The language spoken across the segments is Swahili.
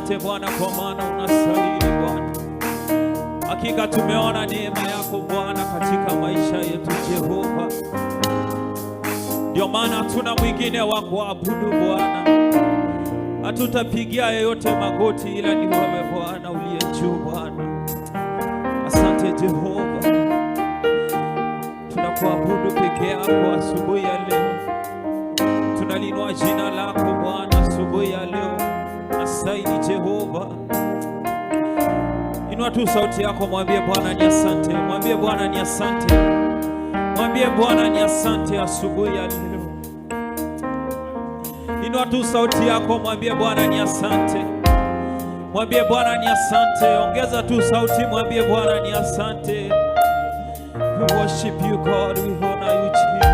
asante Bwana, kwa maana unastahili Bwana. Hakika tumeona neema yako Bwana katika maisha yetu Jehova. Ndio maana hatuna mwingine wa kuabudu Bwana. Hatutapigia yeyote magoti ila ni wewe Bwana uliye juu Bwana. Asante Jehova. Tunakuabudu peke yako asubuhi ya leo. Tunalinua jina lako Bwana asubuhi ya leo. Asante Jehova. Inua tu sauti yako, mwambie Bwana ni asante. Mwambie Bwana ni asante. Mwambie Bwana ni asante asubuhi ya leo. Inua tu sauti yako, mwambie Bwana ni asante. Mwambie Bwana ni asante. Ongeza tu sauti, mwambie Bwana ni asante. We worship you God, we honor you Jesus.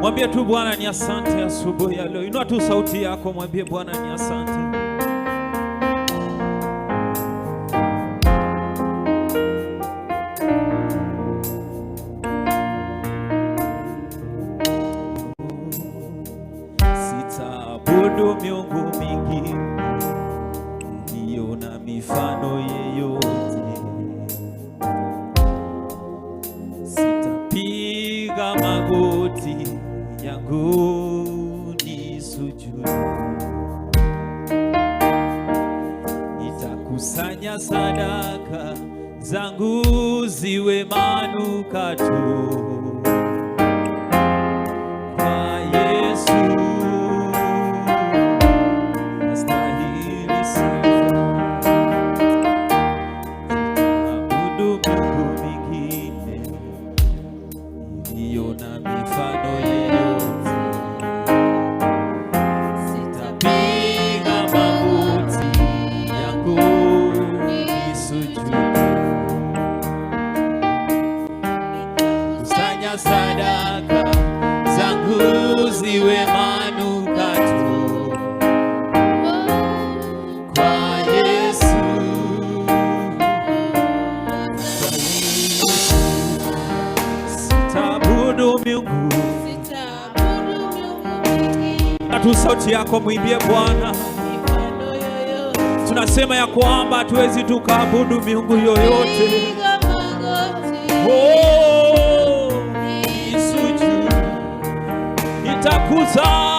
Mwambie tu Bwana ni asante asubuhi ya leo. Inua tu sauti yako, mwambie Bwana ni asante. Sitaabudu miungu mingi iliyo na mifano yeyote. Sitapiga magoti yangu ni sujudu. Nitakusanya sadaka zangu ziwe manukato kwa Yesu. Nastahili sifa. Sitaabudu miungu mingine iliyo na mifano yeyote. Sitapiga magoti yangu nisujudu. Kusanya sadaka zangu ziwe manukato kwa Yesu. Sitaabudu miungu. Tu sauti yako, mwimbie Bwana. Tunasema ya kwamba hatuwezi tukaabudu miungu yoyote. Oh, nisujudu. Nitakuza